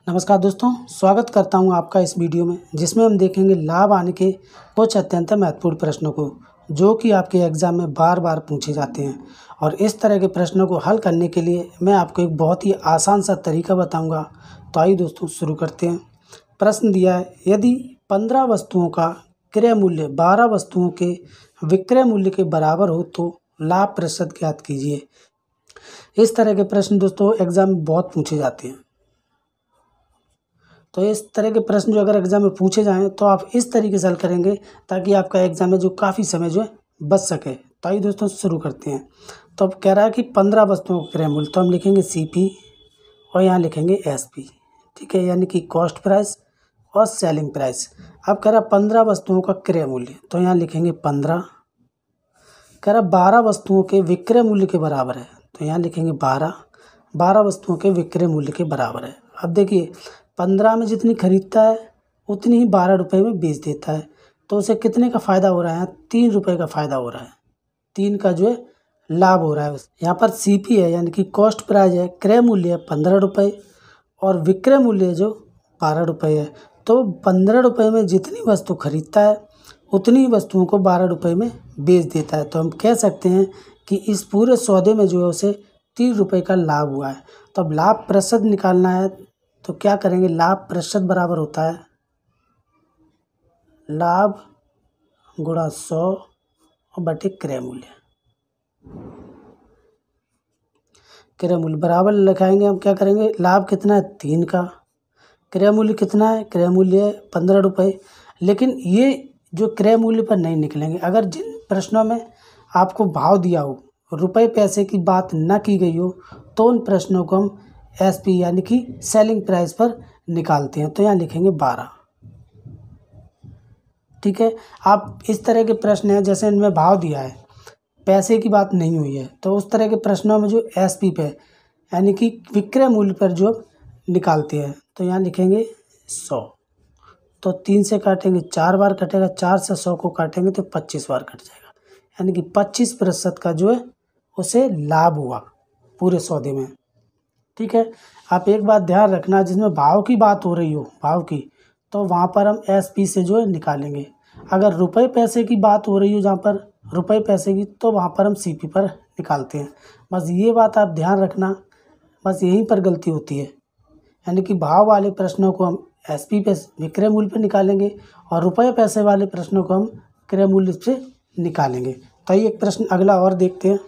नमस्कार दोस्तों, स्वागत करता हूं आपका इस वीडियो में जिसमें हम देखेंगे लाभ आने के कुछ अत्यंत महत्वपूर्ण प्रश्नों को जो कि आपके एग्ज़ाम में बार बार पूछे जाते हैं। और इस तरह के प्रश्नों को हल करने के लिए मैं आपको एक बहुत ही आसान सा तरीका बताऊंगा। तो आइए दोस्तों शुरू करते हैं। प्रश्न दिया है, यदि 15 वस्तुओं का क्रय मूल्य 12 वस्तुओं के विक्रय मूल्य के बराबर हो तो लाभ प्रतिशत ज्ञात कीजिए। इस तरह के प्रश्न दोस्तों एग्ज़ाम में बहुत पूछे जाते हैं। तो इस तरह के प्रश्न जो अगर एग्ज़ाम में पूछे जाएँ तो आप इस तरीके से हल करेंगे ताकि आपका एग्ज़ाम में जो काफ़ी समय जो है बच सके। तो आइए दोस्तों शुरू करते हैं। तो अब कह रहा है कि 15 वस्तुओं का क्रय मूल्य, तो हम लिखेंगे CP और यहाँ लिखेंगे SP, ठीक है, यानी कि कॉस्ट प्राइस और सेलिंग प्राइस। अब कह रहा 15 वस्तुओं का क्रय मूल्य, तो यहाँ लिखेंगे 15। कह रहा 12 वस्तुओं के विक्रय मूल्य के बराबर है, तो यहाँ लिखेंगे 12 वस्तुओं के विक्रय मूल्य के बराबर है। अब देखिए 15 में जितनी खरीदता है उतनी ही 12 रुपये में बेच देता है, तो उसे कितने का फ़ायदा हो रहा है? 3 रुपये का फ़ायदा हो रहा है। 3 का जो है लाभ हो रहा है। यहाँ पर CP है यानी कि कॉस्ट प्राइस है, क्रय मूल्य है 15 रुपये और विक्रय मूल्य जो 12 रुपये है। तो 15 रुपये में जितनी वस्तु खरीदता है उतनी ही वस्तुओं को 12 रुपये में बेच देता है। तो हम कह सकते हैं कि इस पूरे सौदे में जो है उसे 3 रुपये का लाभ हुआ है। तो अब लाभ प्रतिशत निकालना है तो क्या करेंगे? लाभ प्रतिशत बराबर होता है लाभ गुणा 100 और बटे क्रय मूल्य। क्रय मूल्य बराबर लिखाएंगे। हम क्या करेंगे? लाभ कितना है? 3 का। क्रय मूल्य कितना है? क्रय मूल्य है 15 रुपये। लेकिन ये जो क्रय मूल्य पर नहीं निकलेंगे। अगर जिन प्रश्नों में आपको भाव दिया हो, रुपये पैसे की बात न की गई हो, तो उन प्रश्नों को हम SP यानी कि सेलिंग प्राइस पर निकालते हैं। तो यहाँ लिखेंगे 12, ठीक है। आप इस तरह के प्रश्न हैं जैसे इनमें भाव दिया है, पैसे की बात नहीं हुई है, तो उस तरह के प्रश्नों में जो SP पे यानी कि विक्रय मूल्य पर जो निकालते हैं, तो यहाँ लिखेंगे 100। तो 3 से काटेंगे 4 बार कटेगा, 4 से 100 को काटेंगे तो 25 बार कट जाएगा, यानी कि 25% का जो है उसे लाभ हुआ पूरे सौदे में, ठीक है। आप एक बात ध्यान रखना, जिसमें भाव की बात हो रही हो, भाव की, तो वहाँ पर हम SP से जो है निकालेंगे। अगर रुपये पैसे की बात हो रही हो, जहाँ पर रुपये पैसे की, तो वहाँ पर हम CP पर निकालते हैं। बस ये बात आप ध्यान रखना, बस यहीं पर गलती होती है। यानी कि भाव वाले प्रश्नों को हम SP पे विक्रय मूल्य पर निकालेंगे और रुपये पैसे वाले प्रश्नों को हम क्रय मूल्य से निकालेंगे। तो ये एक प्रश्न अगला और देखते हैं।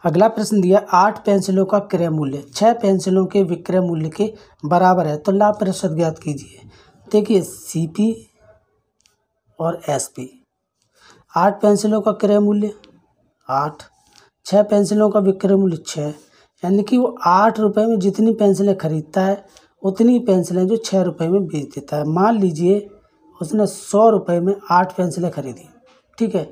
अगला प्रश्न दिया, 8 पेंसिलों का क्रय मूल्य 6 पेंसिलों के विक्रय मूल्य के बराबर है, तो लाभ प्रतिशत ज्ञात कीजिए। देखिए CP और SP, 8 पेंसिलों का क्रय मूल्य 8, 6 पेंसिलों का विक्रय मूल्य 6, यानी कि वो 8 रुपये में जितनी पेंसिलें खरीदता है उतनी पेंसिलें जो 6 रुपये में बेच देता है। मान लीजिए उसने 100 रुपये में 8 पेंसिलें खरीदी, ठीक है,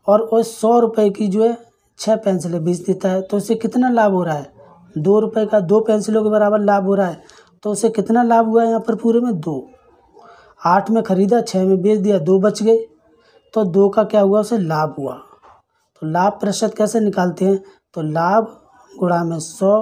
और उस 100 रुपये की जो है 6 पेंसिलें बेच देता है, तो उसे कितना लाभ हो रहा है? 2 रुपये का, 2 पेंसिलों के बराबर लाभ हो रहा है। तो उसे कितना लाभ हुआ है यहाँ पर पूरे में? 2। 8 में खरीदा, 6 में बेच दिया, 2 बच गए, तो 2 का क्या हुआ? उसे लाभ हुआ। तो लाभ प्रतिशत कैसे निकालते हैं? तो लाभ गुणा में 100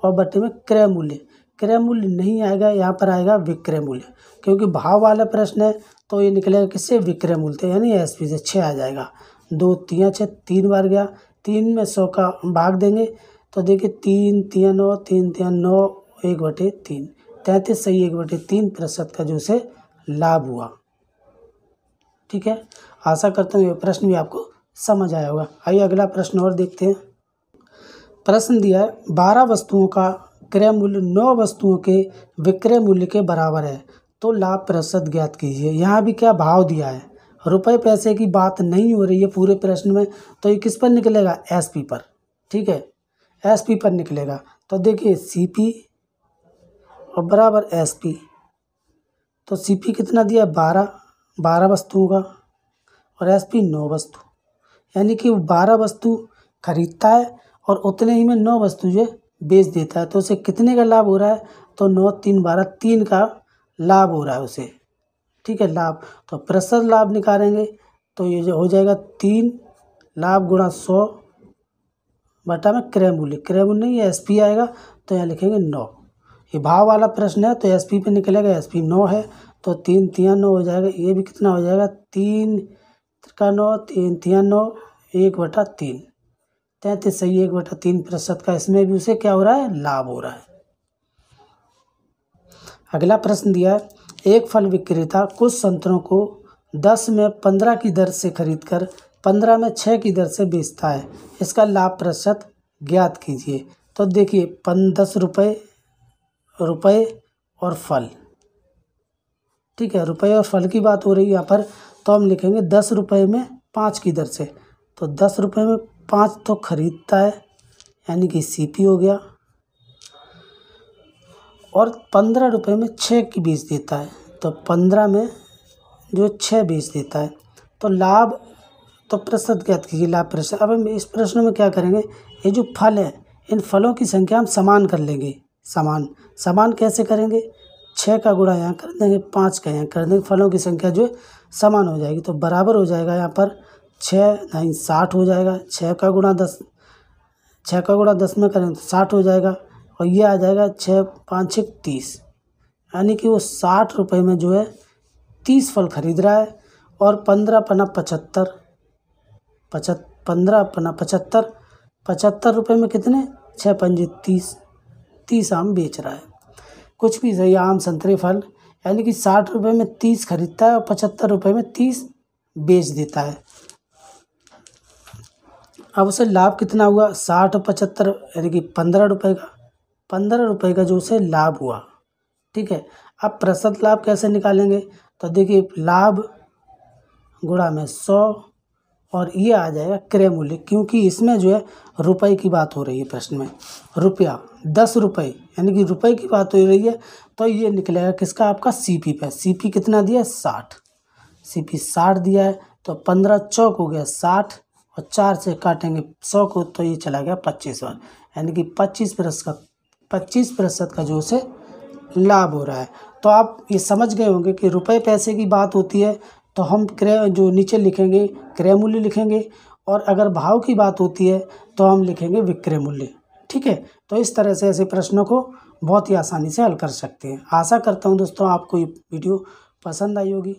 और बटे में क्रय मूल्य। क्रय मूल्य नहीं आएगा, यहाँ पर आएगा विक्रय मूल्य, क्योंकि भाव वाला प्रश्न है तो ये निकलेगा किससे? विक्रय मूल्य, यानी SP से 6 आ जाएगा। 2 3 6, 3 बार गया, 3 में 100 का भाग देंगे तो देखिए 3 3 9, 3 3 9, 1/3, 33 सही 1/3% का जो से लाभ हुआ, ठीक है। आशा करता हूँ ये प्रश्न भी आपको समझ आया होगा। आइए अगला प्रश्न और देखते हैं। प्रश्न दिया है, 12 वस्तुओं का क्रय मूल्य 9 वस्तुओं के विक्रय मूल्य के बराबर है, तो लाभ प्रतिशत ज्ञात कीजिए। यहाँ भी क्या भाव दिया है, रुपये पैसे की बात नहीं हो रही है पूरे प्रश्न में, तो ये किस पर निकलेगा? SP पर, ठीक है, SP पर निकलेगा। तो देखिए CP और बराबर SP, तो CP कितना दिया? 12 वस्तुओं का और SP 9 वस्तु, यानी कि वो 12 वस्तु खरीदता है और उतने ही में 9 वस्तु जो बेच देता है, तो उसे कितने का लाभ हो रहा है? तो 9 3 12, 3 का लाभ हो रहा है उसे, ठीक है, लाभ। तो प्रतिशत लाभ निकालेंगे तो ये जो हो जाएगा 3 लाभ गुणा 100 बटा में क्रय मूल्य, क्रय मूल्य नहीं SP आएगा, तो यहाँ लिखेंगे 9, ये भाव वाला प्रश्न है तो एसपी पे निकलेगा, एसपी 9 है तो 3 तिया 9 हो जाएगा। ये भी कितना हो जाएगा, 3 का 9, 3 तिया 9, 1/3, 33 सही, 1/3% का इसमें भी उसे क्या हो रहा है, लाभ हो रहा है। अगला प्रश्न दिया है, एक फल विक्रेता कुछ संतरों को 10 में 15 की दर से खरीदकर 15 में 6 की दर से बेचता है, इसका लाभ प्रतिशत ज्ञात कीजिए। तो देखिए 10 रुपये और फल, ठीक है, रुपये और फल की बात हो रही है यहाँ पर, तो हम लिखेंगे 10 रुपये में 5 की दर से। तो 10 रुपये में 5 तो खरीदता है यानी कि सीपी हो गया, और 15 रुपये में 6 की बेच देता है, तो 15 में जो 6 बेच देता है, तो लाभ, तो प्रतिशत ज्ञात कीजिए, लाभ प्रतिशत। अब हम इस प्रश्न में क्या करेंगे, ये जो फल है इन फलों की संख्या हम समान कर लेंगे। समान कैसे करेंगे, 6 का गुणा यहाँ कर देंगे, 5 का यहाँ कर देंगे, फलों की संख्या जो समान हो जाएगी, तो बराबर हो जाएगा यहाँ पर 6 नहीं 60 हो जाएगा। 6 का गुणा 10 में करें तो 60 हो जाएगा, और ये आ जाएगा 6 5 6 30, यानी कि वो 60 रुपये में जो है 30 फल खरीद रहा है, और 15 पना 75, 15 पना 75, 75 रुपये में कितने, 6 पंजे 30 आम बेच रहा है। कुछ भी सही, आम संतरे फल, यानी कि 60 रुपये में 30 खरीदता है और 75 रुपये में 30 बेच देता है। अब उसे लाभ कितना हुआ, 60 और 75 यानी कि 15 रुपये का जो उसे लाभ हुआ, ठीक है। अब प्रतिशत लाभ कैसे निकालेंगे, तो देखिए लाभ गुणा में 100, और ये आ जाएगा क्रय मूल्य, क्योंकि इसमें जो है रुपए की बात हो रही है प्रश्न में, रुपया 10 रुपये यानी कि रुपए की बात हो रही है, तो ये निकलेगा किसका, आपका सीपी पे। सीपी कितना दिया है, 60, सीपी 60 दिया है, तो 15 चौक हो गया 60, और 4 से काटेंगे 100 को, तो ये चला गया 25 बार, यानी कि 25% का जो उसे लाभ हो रहा है। तो आप ये समझ गए होंगे कि रुपए पैसे की बात होती है तो हम क्रय जो नीचे लिखेंगे क्रय मूल्य लिखेंगे, और अगर भाव की बात होती है तो हम लिखेंगे विक्रय मूल्य, ठीक है। तो इस तरह से ऐसे प्रश्नों को बहुत ही आसानी से हल कर सकते हैं। आशा करता हूँ दोस्तों आपको ये वीडियो पसंद आई होगी।